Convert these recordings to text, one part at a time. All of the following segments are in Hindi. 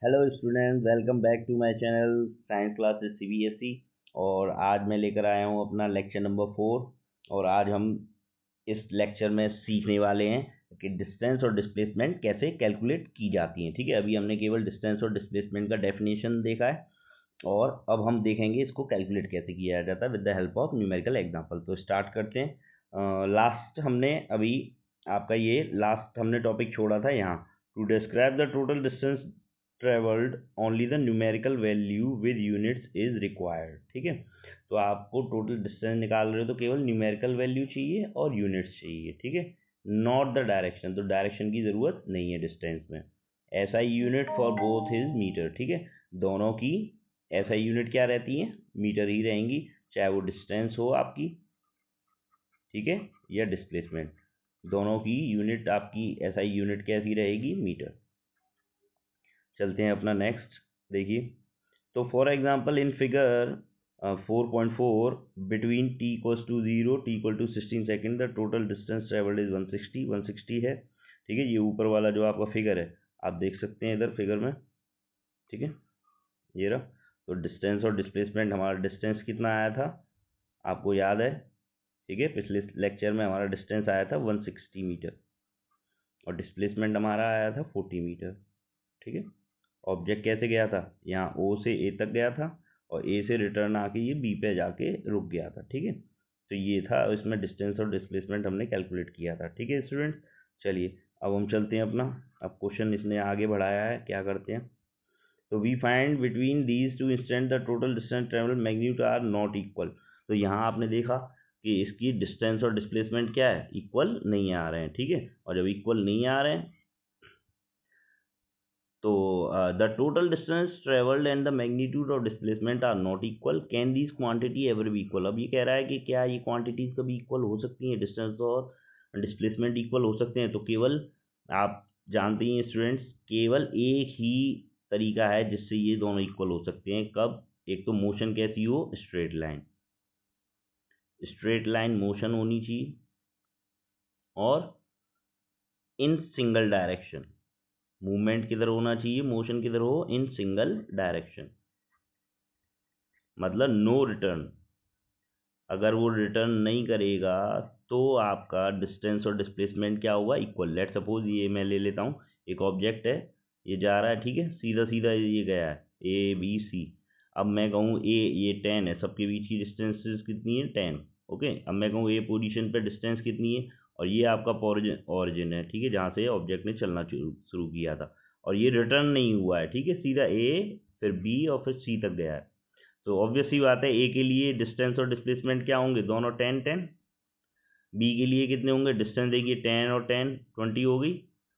Hello student, welcome back to my channel science classes CBSE. और आज मैं लेकर आया हूँ अपना लेक्चर नंबर 4। और आज हम इस लेक्चर में सीखने वाले हैं कि डिस्टेंस और डिस्प्लेसमेंट कैसे कैलकुलेट की जाती हैं। ठीक है, अभी हमने केवल डिस्टेंस और डिस्प्लेसमेंट का डेफिनेशन देखा है और अब हम देखेंगे इसको कैलकुलेट कैसे किया जाता है with the help of numerical example. तो स्टार्ट करते हैं। लास्ट हमने अभी आपका ये लास्ट हमने टॉपिक छोड़ा था यहाँ, to describe the total distance travelled only the numerical value with units is required. ठीक है, तो आपको टोटल डिस्टेंस निकाल रहे हो तो केवल न्यूमेरिकल वैल्यू चाहिए और यूनिट्स चाहिए। ठीक है, नॉट द डायरेक्शन, तो डायरेक्शन की ज़रूरत नहीं है डिस्टेंस में। SI unit for both is metre. ठीक है, दोनों की SI यूनिट क्या रहती है, मीटर ही रहेंगी, चाहे वो डिस्टेंस हो आपकी, ठीक है, या डिस्प्लेसमेंट। दोनों की यूनिट आपकी SI यूनिट कैसी रहेगी, मीटर। चलते हैं अपना नेक्स्ट, देखिए। तो for example in figure 4.4 between t equals to 0 t equal to 16 second the total distance travelled is 160 है। ठीक है, ये ऊपर वाला जो आपका फिगर है आप देख सकते हैं इधर फिगर में। ठीक है, ये रहा। तो डिस्टेंस और डिस्प्लेसमेंट, हमारा डिस्टेंस कितना आया था आपको याद है। ठीक है, पिछले लेक्चर में हमारा डिस्टेंस आया था 160 मीटर और डिस्प्लेसमेंट हमारा आया था 40 मीटर। ठीक है, ऑब्जेक्ट कैसे गया था, यहाँ O से A तक गया था और A से रिटर्न आके ये B पे जाके रुक गया था। ठीक है, तो ये था, इसमें डिस्टेंस और डिस्प्लेसमेंट हमने कैलकुलेट किया था। ठीक है स्टूडेंट्स, चलिए अब हम चलते हैं अपना, अब क्वेश्चन इसने आगे बढ़ाया है, क्या करते हैं। तो we find between these two instant the total distance travel magnitude are not equal. तो यहाँ आपने देखा कि इसकी डिस्टेंस और डिस्प्लेसमेंट क्या है, इक्वल नहीं आ रहे हैं। ठीक है, और जब इक्वल नहीं आ रहे हैं तो the total distance travelled and the magnitude of displacement are not equal, can these quantity ever be equal. अब ये कह रहा है कि क्या ये क्वांटिटीज कभी इक्वल हो सकती हैं, डिस्टेंस और डिस्प्लेसमेंट इक्वल हो सकते हैं। तो केवल आप जानते हैं स्टूडेंट्स, केवल एक ही तरीका है जिससे ये दोनों इक्वल हो सकते हैं। कब, एक तो मोशन कैसी हो, straight line, straight line motion होनी चाहिए और इन सिंगल डायरेक्शन, मूवमेंट किधर होना चाहिए, मोशन किधर हो, इन सिंगल डायरेक्शन, मतलब नो रिटर्न। अगर वो रिटर्न नहीं करेगा तो आपका डिस्टेंस और डिस्प्लेसमेंट क्या होगा, इक्वल। लेट सपोज ये मैं ले लेता हूँ, एक ऑब्जेक्ट है, ये जा रहा है, ठीक है, सीधा सीधा ये गया है ABC। अब मैं कहूँ ये 10 है, सबके बीच की डिस्टेंसेस कितनी है, 10। ओके, अब मैं कहूँ A पोजीशन पे डिस्टेंस कितनी है, और ये आपका ऑरिजिन है, ठीक है, जहाँ से ऑब्जेक्ट ने चलना शुरू किया था, और ये रिटर्न नहीं हुआ है। ठीक है, सीधा A फिर B और फिर C तक गया है। तो ऑब्वियस सी बात है, ए के लिए डिस्टेंस और डिस्प्लेसमेंट क्या होंगे, दोनों 10 10। बी के लिए कितने होंगे, डिस्टेंस देखिए 10 और 10 20 हो गई,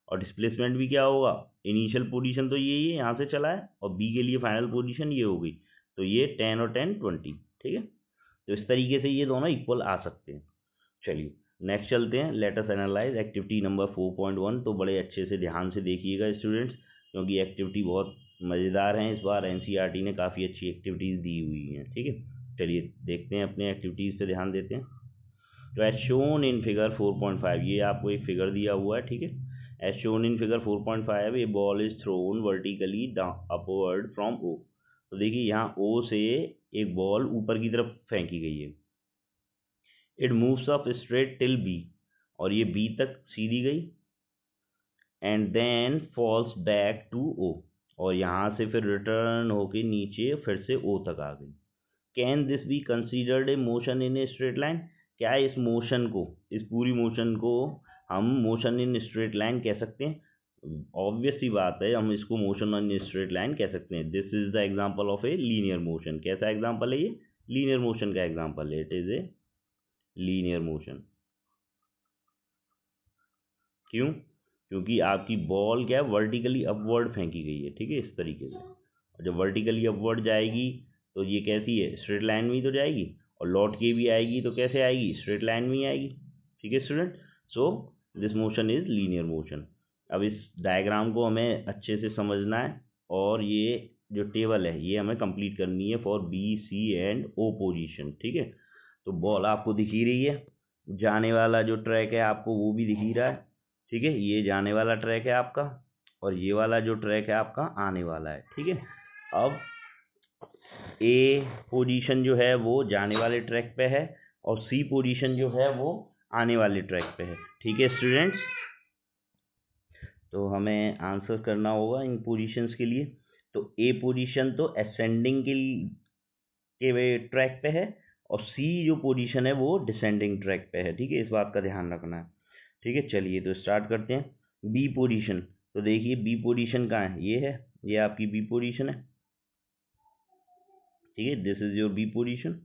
और डिस्प्लेसमेंट भी क्या होगा, इनिशियल पोजीशन तो ये यहाँ से चला है, और बी के लिए फाइनल पोजीशन ये हो गई, तो ये 10 और 10 20। ठीक है, तो इस तरीके से ये दोनों इक्वल आ सकते हैं। चलिए नेक्स्ट चलते हैं, let us analyse activity number 4.1। तो बड़े अच्छे से ध्यान से देखिएगा स्टूडेंट्स, क्योंकि एक्टिविटी बहुत मज़ेदार हैं। इस बार NCERT ने काफ़ी अच्छी एक्टिविटीज़ दी हुई हैं। ठीक है, चलिए देखते हैं, अपने एक्टिविटीज़ पे ध्यान देते हैं। तो एज शोन इन फिगर 4.5, ये आपको एक फिगर दिया हुआ है। ठीक है, as shown in figure 4.5 a ball is thrown vertically upward from O। तो देखिए यहाँ O से एक बॉल ऊपर की तरफ फेंकी गई है, it moves up straight till B, और ये B तक सीधी गई, and then falls back to O, और यहाँ से फिर रिटर्न होके नीचे फिर से O तक आ गई। Can this be considered a motion in a straight line. क्या इस मोशन को, इस पूरी मोशन को हम मोशन इन स्ट्रेट लाइन कह सकते हैं। ऑब्वियस सी बात है, हम इसको मोशन इन स्ट्रेट लाइन कह सकते हैं। This is the example of a linear motion. कैसा एग्जांपल है ये, लीनियर मोशन का एग्जांपल है, it is a linear motion. क्यों, क्योंकि आपकी बॉल क्या है, वर्टिकली अपवर्ड फेंकी गई है। ठीक है, इस तरीके से, और जब वर्टिकली अपवर्ड जाएगी तो ये कैसी है, स्ट्रेट लाइन में ही तो जाएगी, और लौट के भी आएगी तो कैसे आएगी, स्ट्रेट लाइन में ही आएगी। ठीक है student, so this motion is linear motion. अब इस डायग्राम को हमें अच्छे से समझना है, और ये जो टेबल है ये हमें कंप्लीट करनी है for B, C and O position. ठीक है, तो बॉल आपको दिख ही रही है, जाने वाला जो ट्रैक है आपको वो भी दिख ही रहा है। ठीक है, ये जाने वाला ट्रैक है आपका, और ये वाला जो ट्रैक है आपका आने वाला है, ठीक है। अब ए पोजीशन जो है वो जाने वाले ट्रैक पे है और सी पोजीशन जो है वो आने वाले ट्रैक पे है, ठीक है स्टूडेंट्स। तो हमें आंसर करना होगा इन पोजीशंस के लिए। तो ए पोजीशन तो असेंडिंग के ट्रैक पे है और सी जो पोजीशन है वो डिसेंडिंग ट्रैक पे है, ठीक है, इस बात का ध्यान रखना है, ठीक है। चलिए तो स्टार्ट करते हैं। बी पोजीशन, तो देखिए बी पोजीशन कहाँ है, ये है, ये आपकी बी पोजीशन है, ठीक है, this is your B position.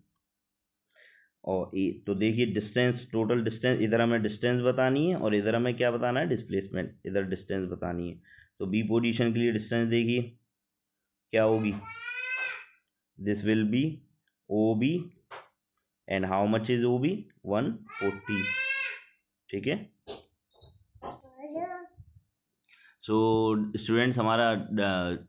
और ए तो देखिए डिस्टेंस, टोटल डिस्टेंस, इधर हमें डिस्टेंस बतानी है और इधर हमें क्या बताना है, डिस्प्लेसमेंट, इधर डिस्टेंस बतानी है। तो बी पोजीशन के लिए डिस्टेंस देखिए क्या होगी, this will be O B and how much is O B, 140, ठीक है। सो स्टूडेंट्स हमारा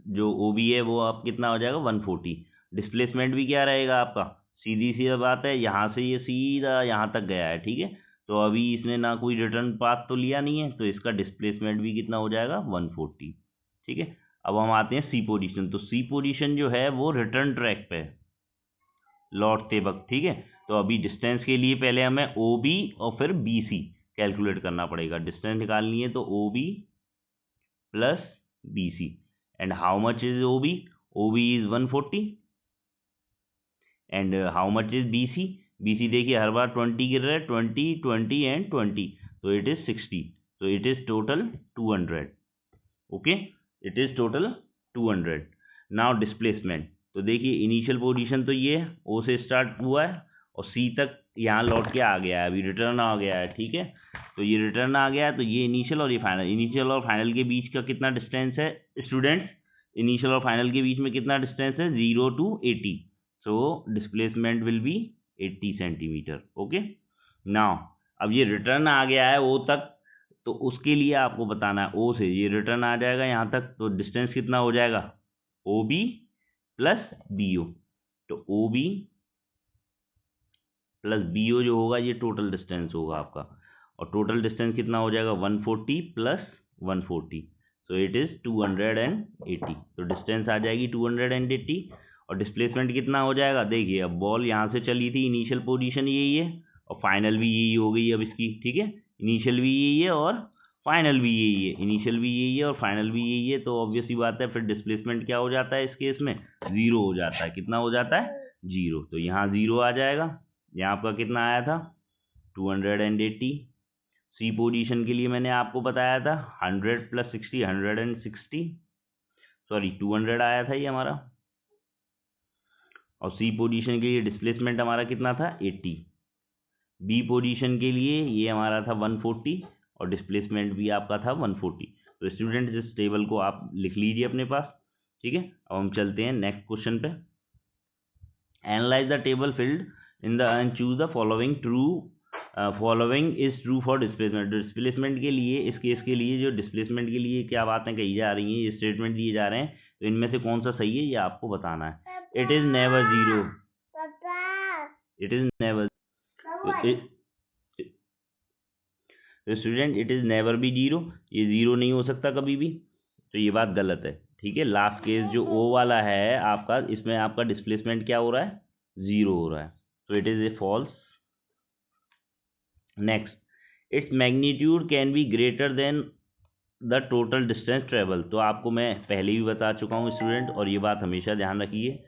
जो ओ बी है वो आप कितना हो जाएगा, 140। डिस्प्लेसमेंट भी क्या रहेगा आपका, सीधी सी बात है, यहाँ से ये सीधा यहाँ तक गया है, ठीक है। तो अभी इसने ना कोई रिटर्न पाथ तो लिया नहीं है, तो इसका डिस्प्लेसमेंट भी कितना हो जाएगा, 140, ठीक है। अब हम आते हैं सी पोजीशन। तो सी पोजीशन जो है वो रिटर्न ट्रैक पे है लौटते वक्त, ठीक है। तो अभी डिस्टेंस के लिए पहले हमें ओ बी और फिर बी सी कैलकुलेट करना पड़ेगा। डिस्टेंस निकालनी है तो O B plus B C and how much is O B, O B is 140 and how much is B C, B C देखिए हर बार 20 गिर रहा है, 20 20 एंड 20, तो इट इज 60, तो it is total 200, okay, it is total 200। Now displacement, तो देखिए इनिशियल पोजीशन तो ये है, ओ से स्टार्ट हुआ है और सी तक यहाँ लौट के आ गया है, अभी रिटर्न आ गया है, ठीक है। तो ये रिटर्न आ गया है, तो ये इनिशियल और ये फाइनल, इनिशियल और फाइनल के बीच का कितना डिस्टेंस है स्टूडेंट्स, इनिशियल और फाइनल के बीच में कितना डिस्टेंस है, 0 to 80, so displacement will be 80 centimetre, okay. Now अब ये रिटर्न आ गया है ओ तक, तो उसके लिए आपको बताना है ओ से ये रिटर्न आ जाएगा यहाँ तक, तो डिस्टेंस कितना हो जाएगा, O B plus B O, तो O B plus B O जो होगा ये टोटल डिस्टेंस होगा आपका, और टोटल डिस्टेंस कितना हो जाएगा, 140 प्लस 140, सो इट इज 280, तो डिस्टेंस आ जाएगी 280 और डिस्प्लेसमेंट कितना हो जाएगा, देखिए अब बॉल यहाँ से चली थी, इनिशियल पोजीशन यही है और फाइनल भी यही हो गई अब इसकी, ठीक है। इनिशियल भी यही है और फाइनल भी यही है, इनिशियल भी यही है और फाइनल भी यही है, तो ऑब्वियस ही बात है फिर डिस्प्लेसमेंट क्या हो जाता है इस केस में, 0 हो जाता है, कितना हो जाता है, 0, तो यहाँ 0 आ जाएगा, यहाँ आपका कितना आया था, 280। सी पोजीशन के लिए मैंने आपको बताया था 100 प्लस 60, 160, सॉरी 200 आया था ये हमारा, और सी पोजीशन के लिए डिस्प्लेसमेंट हमारा कितना था, 80। बी पोजीशन के लिए ये हमारा था 140 और डिस्प्लेसमेंट भी आपका था 140। तो स्टूडेंट इस टेबल को आप लिख लीजिए अपने पास, ठीक है। अब हम चलते हैं नेक्स्ट क्वेश्चन पे। Analyse the table filled in the end choose the following true, following is true for displacement. Displacement के लिए, इस केस के लिए जो डिस्प्लेसमेंट के लिए क्या बातें कही जा रही हैं, ये स्टेटमेंट दिए जा रहे हैं, तो इनमें से कौन सा सही है ये आपको बताना है। It is never zero, it is never, student it is never be zero, ये जीरो नहीं हो सकता कभी भी, तो ये बात गलत है, ठीक है। लास्ट केस जो ओ वाला है आपका, इसमें आपका डिस्प्लेसमेंट क्या हो रहा है, 0 हो रहा है, तो it is a false. Next, its magnitude can be greater than the total distance travel, तो आपको मैं पहले भी बता चुका हूँ स्टूडेंट, और ये बात हमेशा ध्यान रखिए,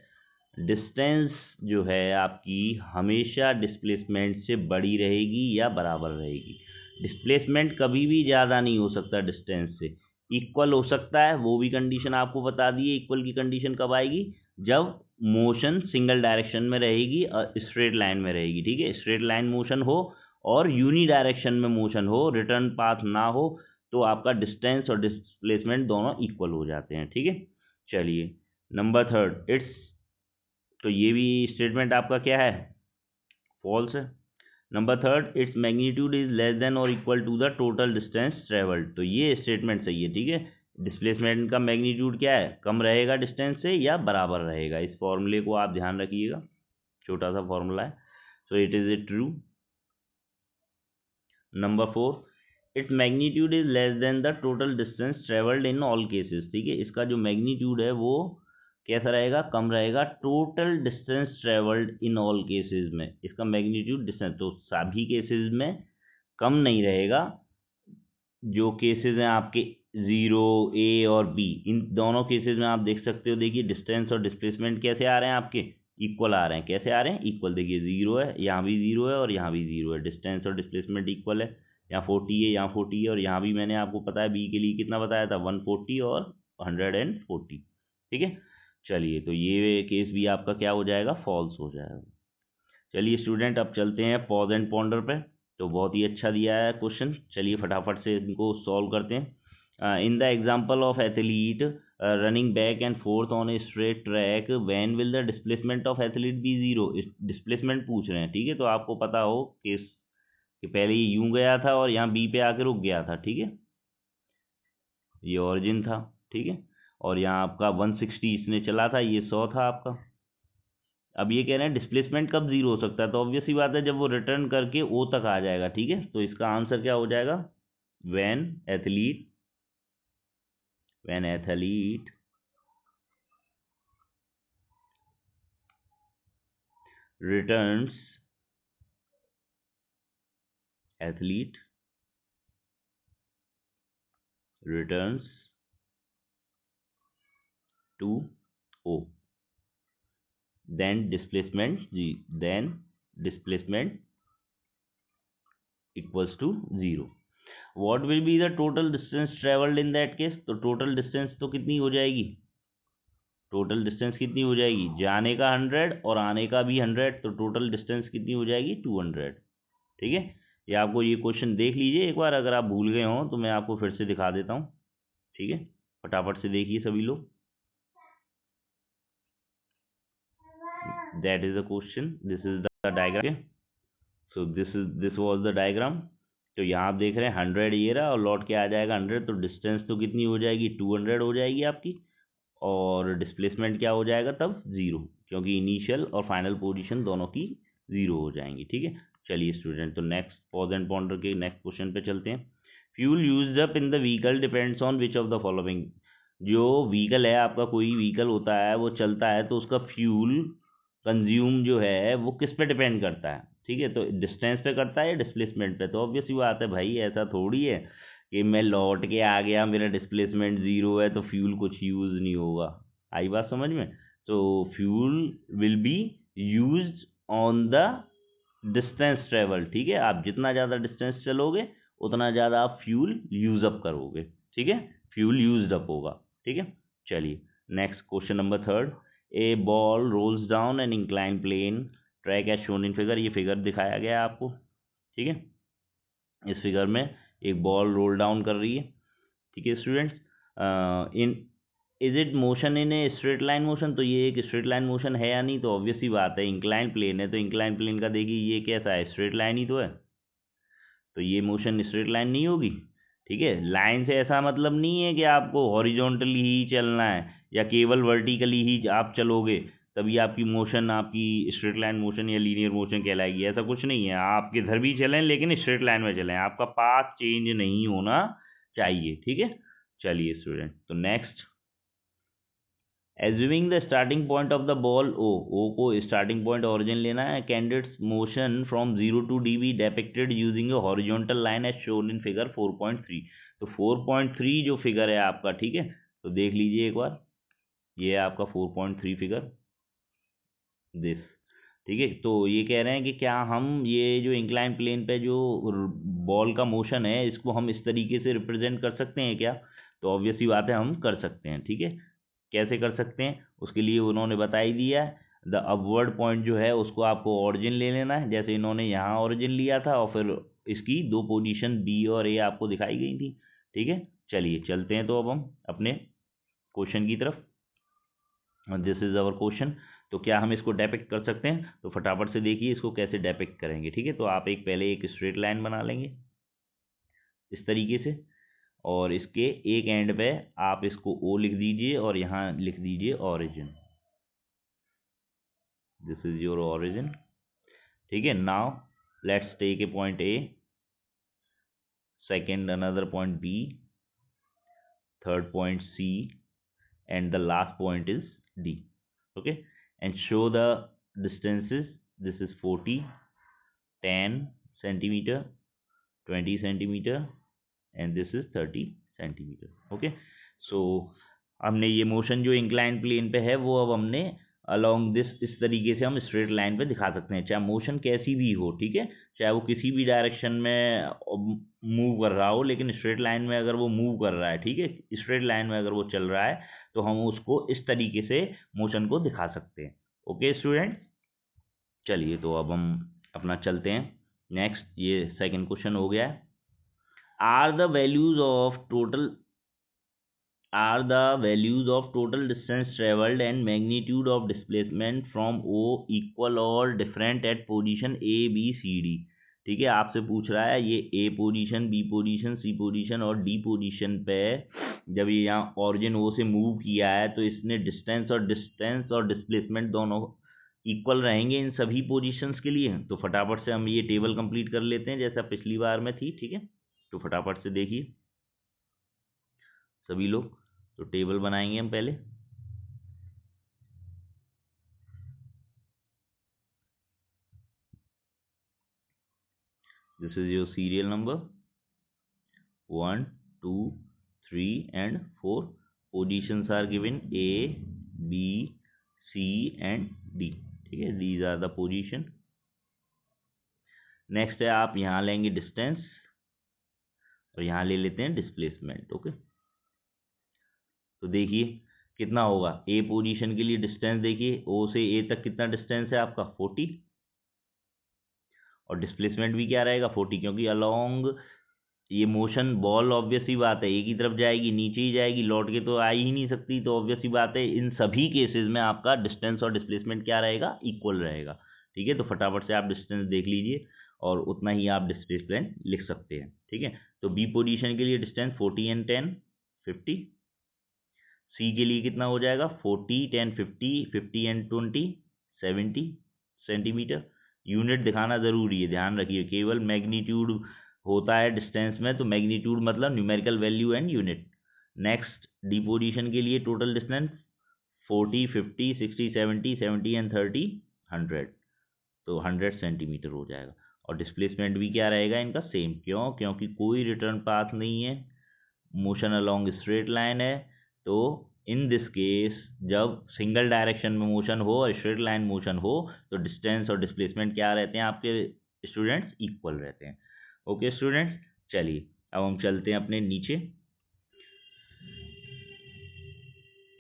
डिस्टेंस जो है आपकी हमेशा डिस्प्लेसमेंट से बड़ी रहेगी या बराबर रहेगी। डिस्प्लेसमेंट कभी भी ज़्यादा नहीं हो सकता डिस्टेंस से, इक्वल हो सकता है, वो भी कंडीशन आपको बता दी है। इक्वल की कंडीशन कब आएगी, जब मोशन सिंगल डायरेक्शन में रहेगी और स्ट्रेट लाइन में रहेगी, ठीक है। स्ट्रेट लाइन मोशन हो और यूनी डायरेक्शन में मोशन हो, रिटर्न पाथ ना हो, तो आपका डिस्टेंस और डिस्प्लेसमेंट दोनों इक्वल हो जाते हैं, ठीक है। चलिए नंबर 3, इट्स, तो ये भी स्टेटमेंट आपका क्या है, फॉल्स है। Number 3, it's magnitude is less than और equal to the total distance travelled, तो ये स्टेटमेंट सही है, ठीक है। डिस्प्लेसमेंट का मैग्नीट्यूड क्या है, कम रहेगा डिस्टेंस से या बराबर रहेगा, इस फॉर्मूले को आप ध्यान रखिएगा, छोटा सा फॉर्मूला है, so it is A true. Number 4, it's magnitude is less then the total distance travelled in all cases. ठीक है, इसका जो मैग्नीट्यूड है वो कैसा रहेगा, कम रहेगा total distance travelled in all cases में। इसका मैग्नीट्यूड डिस्टेंस तो सभी केसेस में कम नहीं रहेगा। जो केसेस हैं आपके जीरो, ए और बी, इन दोनों केसेस में आप देख सकते हो, देखिए डिस्टेंस और डिस्प्लेसमेंट कैसे आ रहे हैं आपके, इक्वल आ रहे हैं। कैसे आ रहे हैं, इक्वल। देखिए जीरो है, यहाँ भी जीरो है और यहाँ भी जीरो है, डिस्टेंस और डिस्प्लेसमेंट इक्वल है। यहाँ 40 है, यहाँ 40 है, और यहाँ भी मैंने आपको पता है बी के लिए कितना बताया था, 140 और 140। ठीक है, चलिए तो ये केस भी आपका क्या हो जाएगा, फॉल्स हो जाएगा। चलिए स्टूडेंट, अब चलते हैं पॉज एंड पॉन्डर पे। तो बहुत ही अच्छा दिया है क्वेश्चन, चलिए फटाफट से इनको सॉल्व करते हैं। In the example of athlete running back and forth on a straight track, when will the displacement of athlete be zero. Displacement पूछ रहे हैं, ठीक है, तो आपको पता हो कि पहले ये यूं गया था और यहाँ बी पे आके रुक गया था। ठीक है, ये ओरिजिन था। ठीक है, और यहाँ आपका 160 इसने चला था, ये 100 था आपका। अब ये कह रहे हैं डिस्प्लेसमेंट कब जीरो हो सकता है, तो ऑब्वियस ही बात है जब वो रिटर्न करके ओ तक आ जाएगा। ठीक है, तो इसका आंसर क्या हो जाएगा, when athlete returns to O, then displacement equals to zero. What will be the total distance traveled in that case, तो total distance तो कितनी हो जाएगी, जाने का 100 और आने का भी 100, तो टोटल डिस्टेंस कितनी हो जाएगी, 200। ठीक है, ये आपको ये क्वेश्चन देख लीजिए एक बार, अगर आप भूल गए हो तो मैं आपको फिर से दिखा देता हूँ। ठीक है, फटाफट से देखिए सभी लोग, that is the question, this is the diagram. So this was the diagram. तो यहाँ आप देख रहे हैं 100 ये रहा और लौट के आ जाएगा 100, तो डिस्टेंस तो कितनी हो जाएगी, 200 हो जाएगी आपकी, और डिस्प्लेसमेंट क्या हो जाएगा तब, जीरो, क्योंकि इनिशियल और फाइनल पोजीशन दोनों की जीरो हो जाएंगी। ठीक है, चलिए स्टूडेंट, तो नेक्स्ट पॉज एंड पॉन्डर के नेक्स्ट क्वेश्चन पे चलते हैं। Fuel used up in the vehicle depends on which of the following. जो व्हीकल है आपका, कोई व्हीकल होता है वो चलता है तो उसका फ्यूल कंज्यूम जो है वो किस पे डिपेंड करता है। ठीक है, तो डिस्टेंस पे करता है या डिस्प्लेसमेंट पे, तो ऑब्वियस ही बात है भाई, ऐसा थोड़ी है कि मैं लौट के आ गया मेरा डिस्प्लेसमेंट जीरो है तो फ्यूल कुछ यूज नहीं होगा। आई बात समझ में, तो fuel will be used on the distance travel. ठीक है, आप जितना ज़्यादा डिस्टेंस चलोगे उतना ज़्यादा आप फ्यूल यूज अप करोगे। ठीक है, फ्यूल यूज अप होगा। ठीक है, चलिए next question number third. A ball rolls down an incline plane track as shown in figure. ये फिगर दिखाया गया है आपको। ठीक है, इस फिगर में एक बॉल रोल डाउन कर रही है। ठीक है students, in is it motion in a straight line motion, तो ये एक स्ट्रेट लाइन मोशन है या नहीं, तो ऑब्वियस ही बात है, इंक्लाइन प्लेन है तो इंक्लाइन प्लेन का देखिए ये कैसा है, स्ट्रेट लाइन ही तो है, तो ये मोशन स्ट्रेट लाइन नहीं होगी। ठीक है, लाइन से ऐसा मतलब नहीं है कि आपको हॉरिजॉन्टली ही चलना है या केवल वर्टिकली ही आप चलोगे तभी आपकी मोशन आपकी स्ट्रेट लाइन मोशन या लीनियर मोशन कहलाएगी, ऐसा कुछ नहीं है। आप किधर भी चलें लेकिन स्ट्रेट लाइन में चलें, आपका पाथ चेंज नहीं होना चाहिए। ठीक है, चलिए स्टूडेंट, तो next, assuming the starting point of the ball O को स्टार्टिंग पॉइंट ओरिजिन लेना है, candidates motion from 0 to d be depicted using a horizontal line as shown in figure 4.3। तो 4.3 जो फिगर है आपका, ठीक है, तो देख लीजिए एक बार, ये है आपका 4.3 फिगर, दिस। ठीक है, तो ये कह रहे हैं कि क्या हम ये जो इंक्लाइन प्लेन पे जो बॉल का मोशन है इसको हम इस तरीके से रिप्रेजेंट कर सकते हैं क्या, तो ऑब्वियस ही बात है हम कर सकते हैं। ठीक है, कैसे कर सकते हैं, उसके लिए उन्होंने बता ही दिया है। द अपवर्ड पॉइंट जो है उसको आपको ओरिजिन ले लेना है, जैसे इन्होंने यहाँ ओरिजिन लिया था और फिर इसकी दो पोजीशन बी और ए आपको दिखाई गई थी। ठीक है, चलिए चलते हैं तो अब हम अपने क्वेश्चन की तरफ। This is our question. तो क्या हम इसको डेपिक्ट कर सकते हैं, तो फटाफट से देखिए इसको कैसे डेपिक्ट करेंगे। ठीक है, तो आप पहले एक स्ट्रेट लाइन बना लेंगे इस तरीके से, और इसके एक एंड पे आप इसको ओ लिख दीजिए और यहाँ लिख दीजिए origin, this is your origin. ठीक है, now let's take a point A, second another point B, third point C, and the last point is D. Okay, and show the distances. This is 40, 10 centimeter, 20 centimeter, and this is 30 centimeter. Okay, so हमने ये मोशन जो इंक्लाइन प्लेन पे है वो अब हमने अलोंग दिस इस तरीके से हम स्ट्रेट लाइन पे दिखा सकते हैं, चाहे मोशन कैसी भी हो, ठीक है, चाहे वो किसी भी डायरेक्शन में मूव कर रहा हो, लेकिन स्ट्रेट लाइन में अगर वो मूव कर रहा है, ठीक है, स्ट्रेट लाइन में अगर वो चल रहा है तो हम उसको इस तरीके से मोशन को दिखा सकते हैं। ओके स्टूडेंट, चलिए तो अब हम अपना चलते हैं नेक्स्ट। ये सेकंड क्वेश्चन हो गया है। Are the values of total distance traveled and magnitude of displacement from O equal or different at position A, B, C, D? ठीक है, आपसे पूछ रहा है ये A position, B position, C position और D पोजीशन पे जब ये यहाँ ऑरिजिन O से मूव किया है तो इसने डिस्टेंस और डिस्प्लेसमेंट दोनों इक्वल रहेंगे इन सभी पोजीशंस के लिए। तो फटाफट से हम ये टेबल कंप्लीट कर लेते हैं जैसा पिछली बार में थी, ठीक है, तो फटाफट से देखिए सभी लोग। तो टेबल बनाएंगे हम पहले। This is your serial number 1, 2, 3 and 4. Positions are given A, B, C and D. ठीक है, these are the position. Next है आप यहाँ लेंगे डिस्टेंस और यहाँ ले लेते हैं डिस्प्लेसमेंट। ओके, तो देखिए कितना होगा। ए पोजीशन के लिए डिस्टेंस देखिए, ओ से ए तक कितना डिस्टेंस है आपका 40, और डिस्प्लेसमेंट भी क्या रहेगा 40, क्योंकि अलोंग ये मोशन बॉल ऑब्वियस ही बात है एक ही तरफ जाएगी, नीचे ही जाएगी, लौट के तो आ ही नहीं सकती, तो ऑब्वियस ही बात है इन सभी केसेस में आपका डिस्टेंस और डिस्प्लेसमेंट क्या रहेगा, इक्वल रहेगा। ठीक है, तो फटाफट से आप डिस्टेंस देख लीजिए और उतना ही आप डिस्प्लेसमेंट लिख सकते हैं। ठीक है, तो बी पोजीशन के लिए डिस्टेंस 40 एंड 10 50, सी के लिए कितना हो जाएगा 40 10 50, 50 एंड 20 70 सेंटीमीटर। यूनिट दिखाना जरूरी है, ध्यान रखिए, केवल मैग्नीट्यूड होता है डिस्टेंस में, तो मैग्नीट्यूड मतलब numerical value and unit. Next D position के लिए टोटल डिस्टेंस 40 50 60 70 70 एंड 30 100, तो 100 सेंटीमीटर हो जाएगा। और डिस्प्लेसमेंट भी क्या रहेगा इनका सेम, क्यों, क्योंकि कोई रिटर्न पाथ नहीं है, मोशन अलोंग स्ट्रेट लाइन है। तो इन दिस केस जब सिंगल डायरेक्शन में मोशन हो और स्ट्रेट लाइन मोशन हो तो डिस्टेंस और डिस्प्लेसमेंट क्या रहते हैं आपके स्टूडेंट्स, इक्वल रहते हैं। ओके स्टूडेंट्स, चलिए अब हम चलते हैं अपने नीचे।